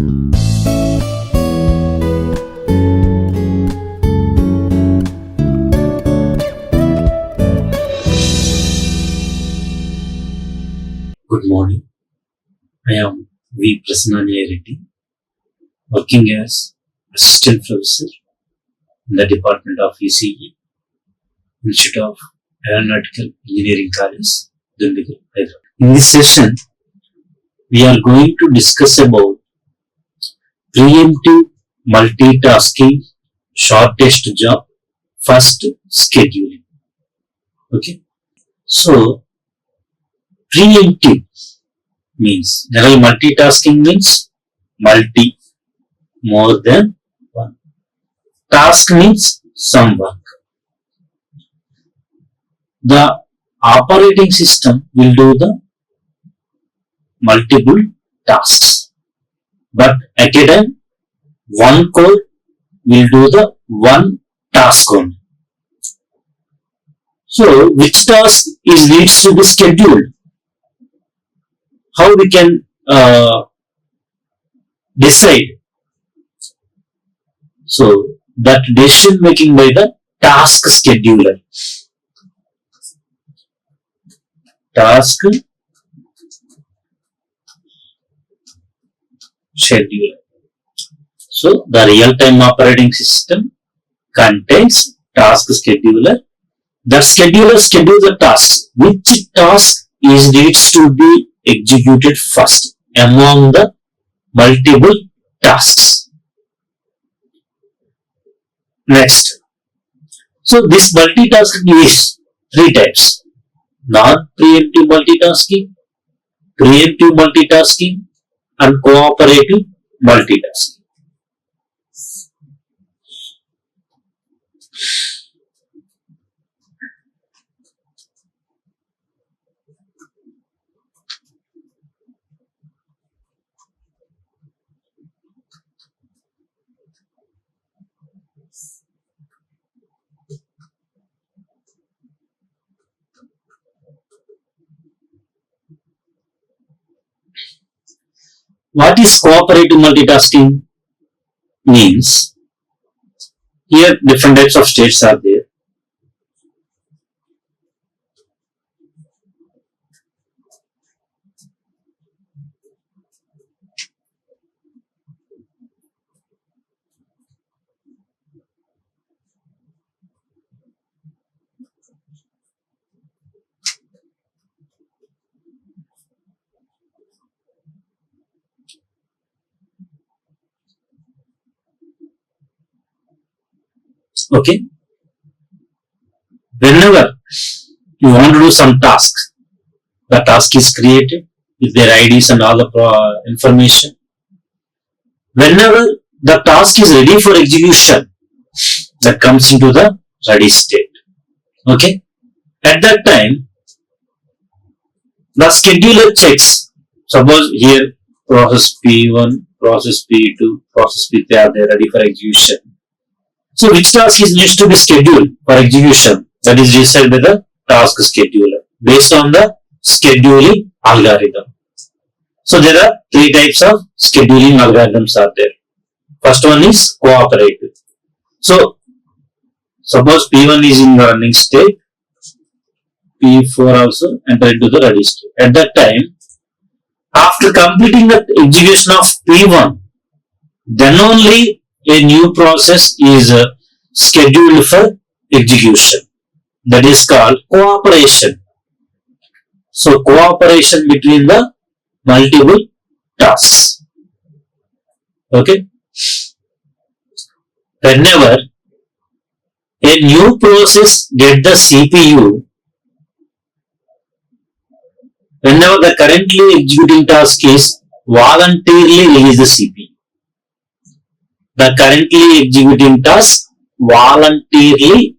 Good morning. I am V. Prasannanjaneya Reddy, working as Assistant Professor in the Department of ECE, Institute of Aeronautical Engineering College, Dundigal, Hyderabad. In this session, we are going to discuss about preemptive multitasking, shortest job, first scheduling. Okay. So, preemptive means, general multitasking means multi, more than one. Task means some work. The operating system will do the multiple tasks, but at a time, one core will do the one task only. So, which task needs to be scheduled? How we can decide? So, that decision making by the task scheduler. Task scheduler. So, the real-time operating system contains task scheduler. That scheduler schedules the tasks. Which task needs to be executed first among the multiple tasks. Next. So, this multitasking is three types. Non-preemptive multitasking, preemptive multitasking, and cooperative multitasking. What is cooperative multitasking? Means, here different types of states are there. Okay. Whenever you want to do some task, the task is created with their IDs and all the information. Whenever the task is ready for execution, that comes into the ready state. Okay. At that time, the scheduler checks. Suppose here process P1, process P2, process P3 are there ready for execution. So, which task needs to be scheduled for execution? That is decided by the task scheduler based on the scheduling algorithm. So, there are three types of scheduling algorithms are there. First one is cooperative. So, suppose P1 is in the running state, P4 also enter into the ready state. At that time, after completing the execution of P1, then only a new process is scheduled for execution. That is called cooperation. So, cooperation between the multiple tasks. Okay. Whenever a new process gets the CPU, whenever the currently executing task is voluntarily release the CPU. The currently executing task voluntarily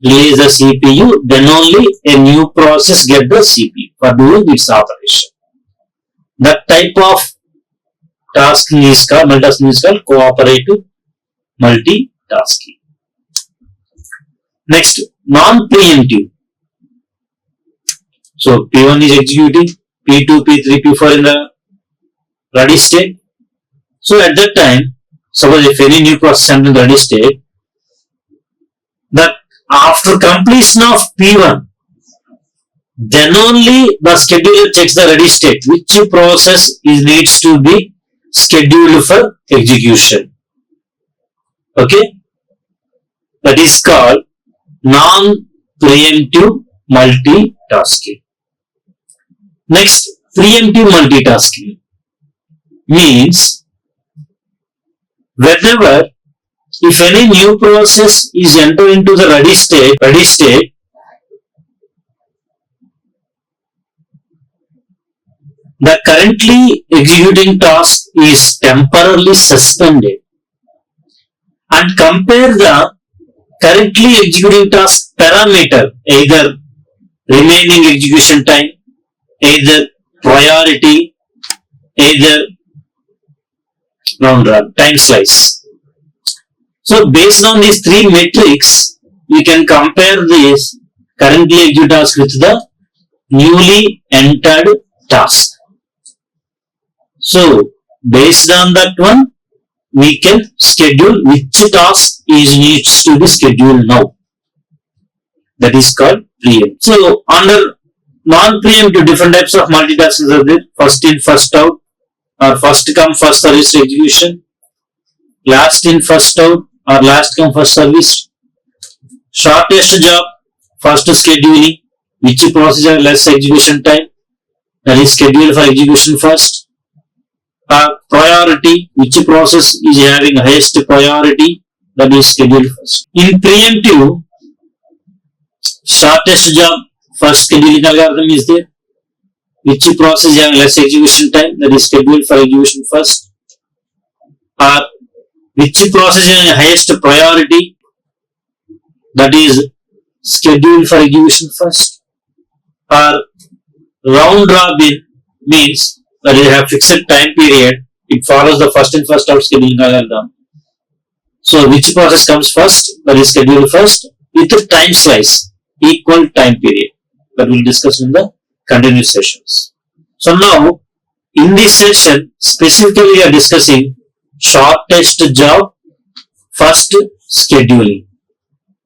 release the CPU, then only a new process get the CPU for doing its operation. That type of tasking is called cooperative multitasking. Next, non-preemptive. So, P1 is executing, P2, P3, P4 in the ready state. So at that time, suppose if any new process enters the ready state, that after completion of P1, then only the scheduler checks the ready state, which process needs to be scheduled for execution. Okay, that is called non-preemptive multitasking. Next, preemptive multitasking means whenever if any new process is entered into the ready state, the currently executing task is temporarily suspended and compare the currently executing task parameter, either remaining execution time, either priority, either round run, time slice. So based on these three metrics, we can compare this currently executed task with the newly entered task. So based on that one, we can schedule which task needs to be scheduled now. That is called preempt. So under non-preemptive, different types of multitasking are there. First in, first out, or first come, first service execution. Last in, first out, or last come, first service. Shortest job, first scheduling, which process has less execution time, that is scheduled for execution first. Priority, which process is having highest priority, that is scheduled first. In preemptive, shortest job, first scheduling algorithm is there. Which process is having less execution time, that is scheduled for execution first. Which process is having highest priority, that is scheduled for execution first. Round robin means that you have fixed time period, it follows the first in first out scheduling algorithm. So which process comes first, that is scheduled first, with a time slice, equal time period, that we'll discuss in the continuous sessions. So now in this session specifically we are discussing shortest job first scheduling,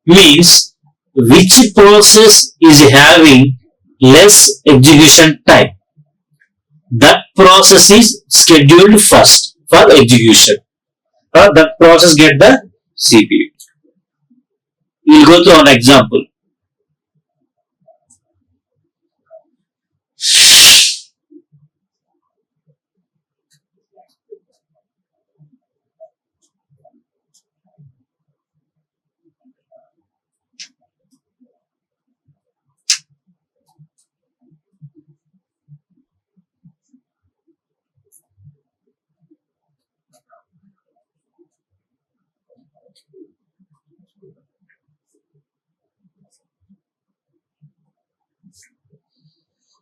means which process is having less execution time, that process is scheduled first for execution. That process get the CPU. We will go to an example.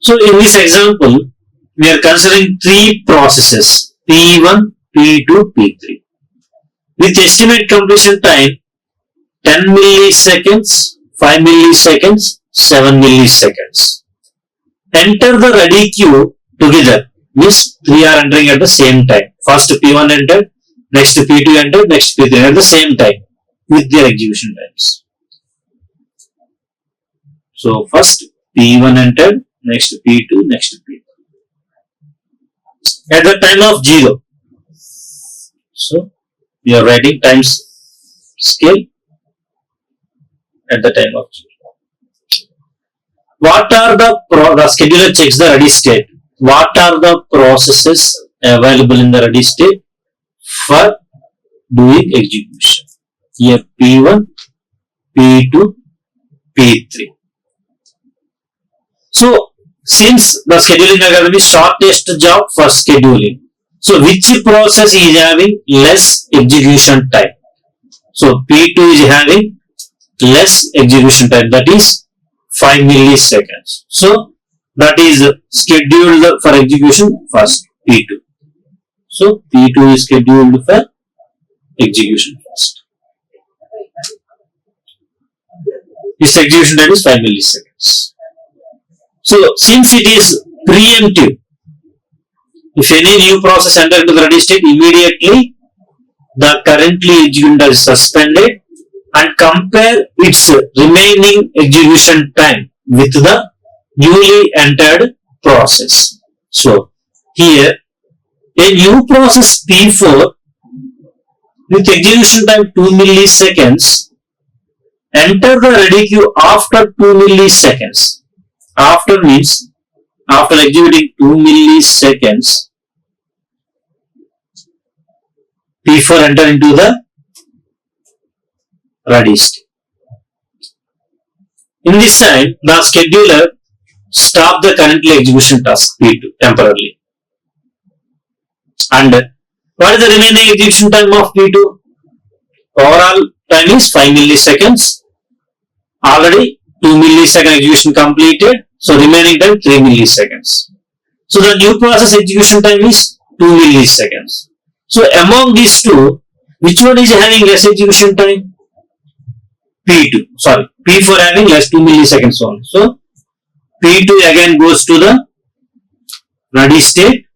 So in this example, we are considering three processes, P1, P2, P3, with estimate completion time 10 milliseconds, 5 milliseconds, 7 milliseconds. Enter the ready queue together, means 3 are entering at the same time. First P1 entered, next P2 entered, next P3 at the same time with their execution times. So first P1 entered, next P2, next P3. At the time of 0. So we are writing times scale at the time of 0. What are the scheduler checks the ready state. What are the processes available in the ready state for doing execution? Here P1, P2, P3. So since the scheduling algorithm is shortest job for scheduling, so which process is having less execution time? So P2 is having less execution time, that is 5 milliseconds. So that is scheduled for execution first, P2. So P2 is scheduled for execution first. Its execution time is 5 milliseconds. So since it is preemptive, If any new process enter into the ready state, immediately the currently executing is suspended and compare its remaining execution time with the newly entered process. So here a new process P4 with execution time 2 milliseconds enter the ready queue after 2 milliseconds. After means after executing 2 milliseconds, P4 enter into the ready state. In this time, the scheduler stop the currently execution task P2 temporarily. And what is the remaining execution time of P2? Overall time is 5 milliseconds. Already 2 millisecond execution completed. So remaining time 3 milliseconds. So the new process execution time is 2 milliseconds. So among these two, which one is having less execution time? P2. Sorry, P4 having less 2 milliseconds only. So P2 again goes to the ready state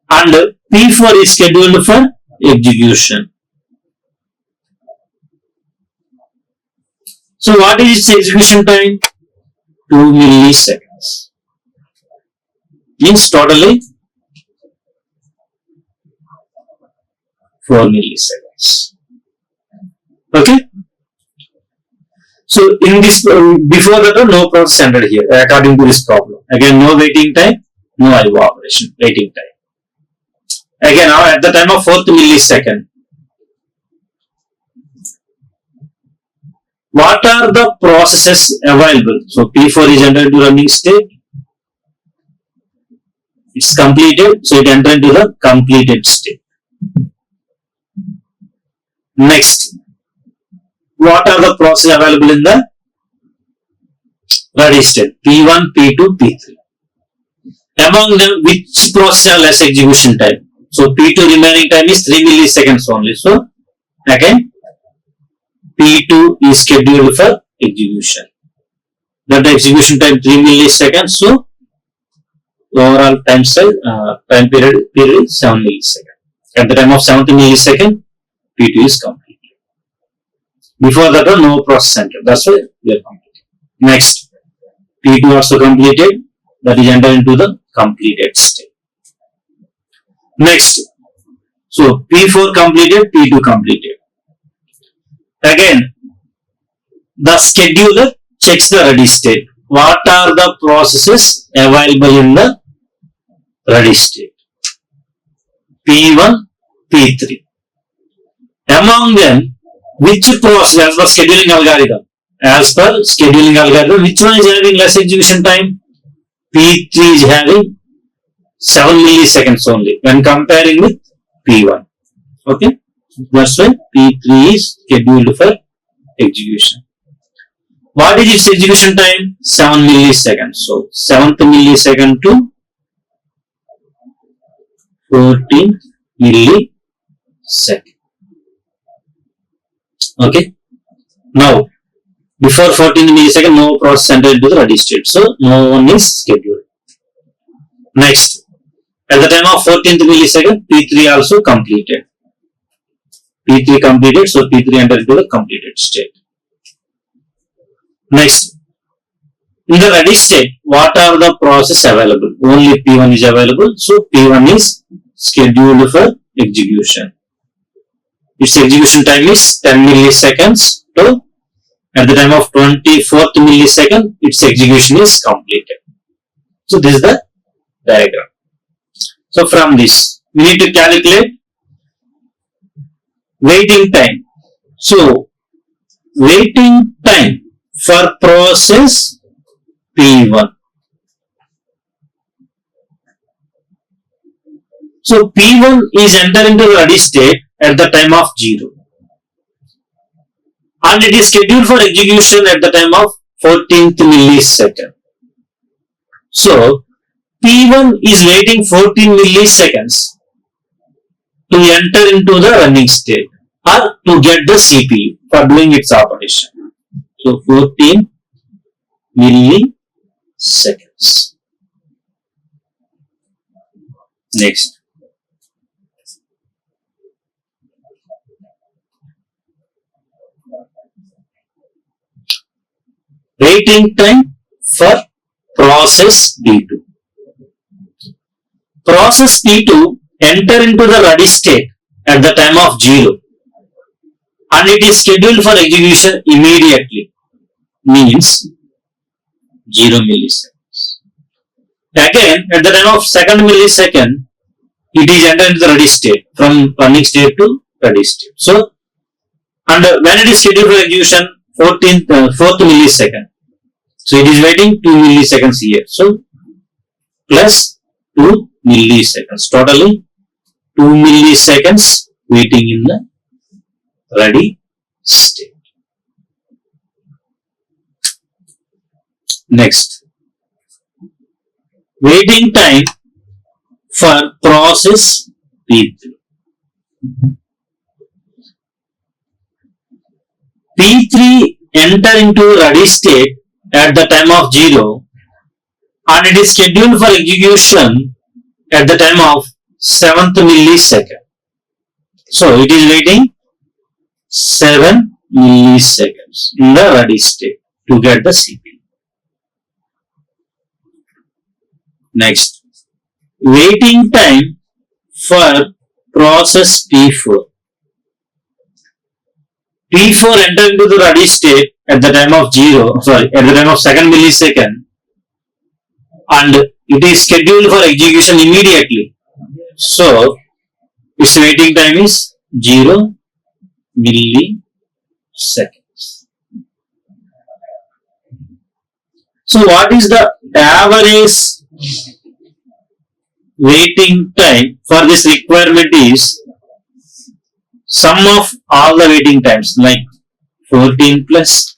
and P4 is scheduled for execution. So what is its execution time? 2 milliseconds. Means totally 4 milliseconds. Okay. So in this, before that, no process entered here according to this problem. Again, no waiting time, no evaporation, waiting time. Again, now at the time of 4th millisecond, what are the processes available? So P4 is entered into running state. It's completed, so it entered into the completed state. Next, what are the processes available in the ready state? P1, P2, P3. Among them, which process have less execution time? So P2 remaining time is 3 milliseconds only. So again, P2 is scheduled for execution. That the execution time 3 milliseconds. So overall time period is 7 milliseconds. At the time of 7th millisecond, P2 is completed. Before that, no process entered. That's why we are completed. Next, P2 also completed. That is entered into the completed state. Next, so P4 completed, P2 completed. Again, the scheduler checks the ready state. What are the processes available in the ready state? P1, P3. Among them, which process as per scheduling algorithm? As per scheduling algorithm, which one is having less execution time? P3 is having 7 milliseconds only when comparing with P1. Okay, that's why P3 is scheduled for execution. What is its execution time? 7 milliseconds. So 7th millisecond to 14th millisecond. Okay. Now, before 14th millisecond, no process entered into the ready state. So no one is scheduled. Next, at the time of 14th millisecond, P3 also completed. P3 completed, so P3 entered into the completed state. Next, in the ready state, what are the processes available? Only P1 is available, so P1 is scheduled for execution. Its execution time is 10 milliseconds. So, at the time of 24th millisecond, its execution is completed. So, this is the diagram. So, from this, we need to calculate waiting time. So, waiting time for process P1. So, P1 is entered into the ready state at the time of 0. And it is scheduled for execution at the time of 14th millisecond. So, P1 is waiting 14 milliseconds to enter into the running state or to get the CPU for doing its operation. So, 14 milliseconds. Next, waiting time for process P2. Process P2 enter into the ready state at the time of 0 and it is scheduled for execution immediately, means 0 milliseconds. Again, at the time of second millisecond, it is entered into the ready state from running state to ready state. So, and when it is scheduled for execution, 4th millisecond. So, it is waiting 2 milliseconds here. So, plus 2 milliseconds. Totally 2 milliseconds waiting in the ready state. Next, waiting time for process P3. P3 enter into ready state at the time of 0 and it is scheduled for execution at the time of 7th millisecond. So it is waiting 7 milliseconds in the ready state to get the CPU. Next, waiting time for process P4. P4 enter into the ready state at the time of at the time of 2nd millisecond and it is scheduled for execution immediately. So, its waiting time is 0 milliseconds. So, what is the average waiting time for this requirement is sum of all the waiting times like 14 plus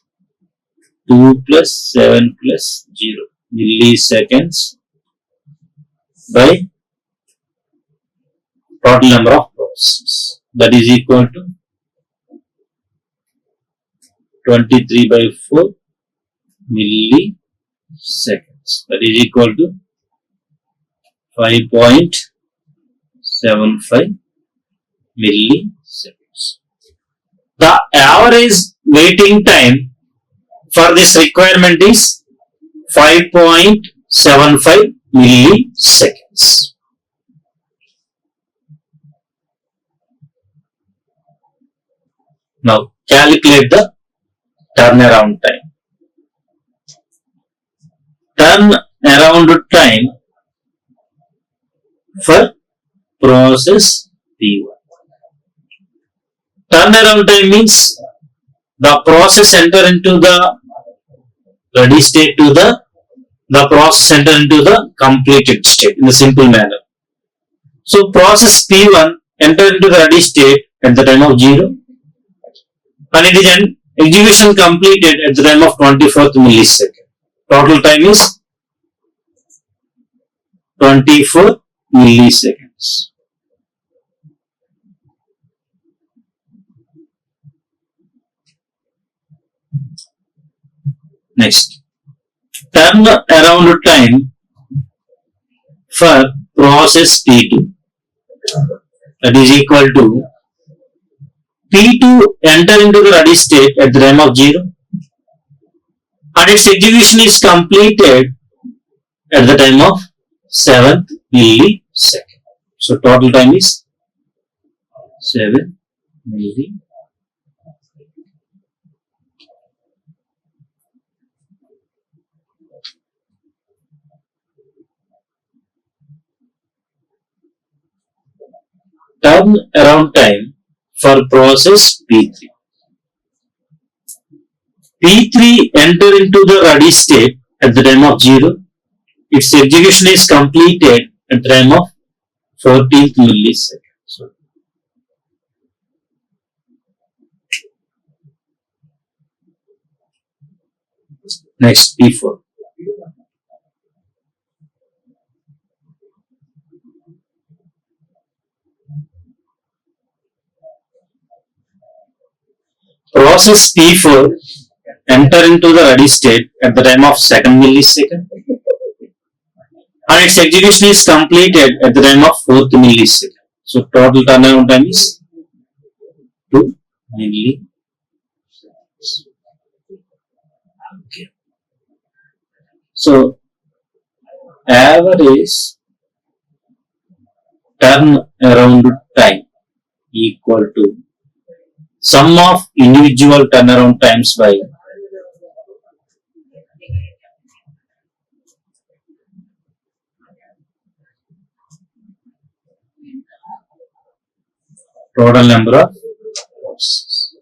2 plus 7 plus 0 milliseconds by total number of processes, that is equal to 23 by 4 milliseconds, that is equal to 5.75 milliseconds. The average waiting time for this requirement is 5.75 milliseconds. Now calculate the turnaround time. Turnaround time for process P1. Turnaround time means the process enter into the ready state to the process enter into the completed state in a simple manner. So process P1 enter into the ready state at the time of 0 and it is an execution completed at the time of 24th millisecond. Total time is 24 milliseconds. Next, turnaround time for process P2, that is equal to P2 enter into the ready state at the time of 0 and its execution is completed at the time of 7th millisecond. So total time is 7 milliseconds. Turnaround time for process P3. P3 enter into the ready state at the time of 0. Its execution is completed at the time of 14th millisecond. So, next P4. Process P4 enter into the ready state at the time of 2nd millisecond and its execution is completed at the time of 4th millisecond. So total turnaround time is 2 milliseconds. Okay. So average turnaround time equal to sum of individual turnaround times by total number of processes.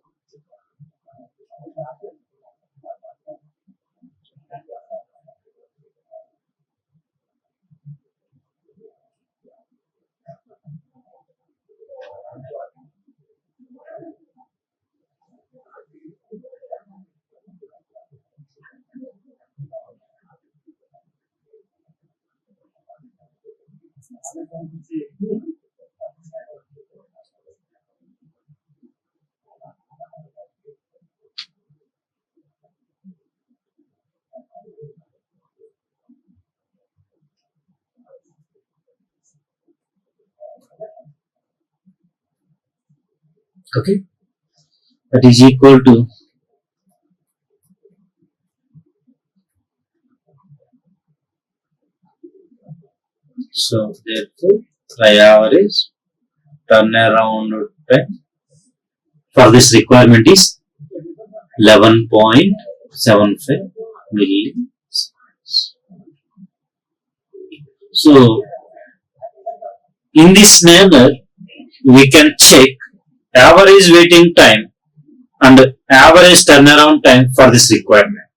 Okay, that is equal to so therefore the average turnaround time for this requirement is 11.75 milliseconds. So in this manner we can check average waiting time and average turnaround time for this requirement.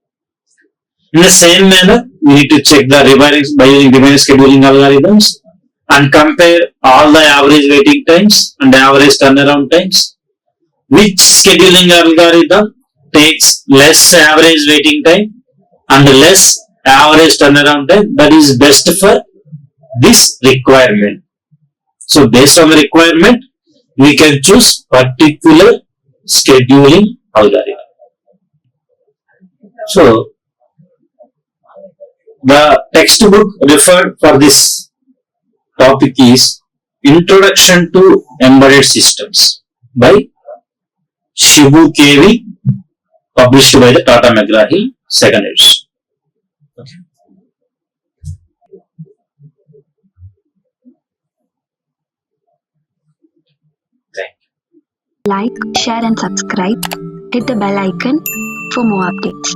In the same manner, we need to check the revised by using revised scheduling algorithms and compare all the average waiting times and average turnaround times. Which scheduling algorithm takes less average waiting time and less average turnaround time, that is best for this requirement. So based on the requirement, we can choose particular scheduling algorithm. So the textbook referred for this topic is Introduction to Embedded Systems by Shibu KV, published by the Tata McGraw-Hill, second edition. Okay. Like, share and subscribe. Hit the bell icon for more updates.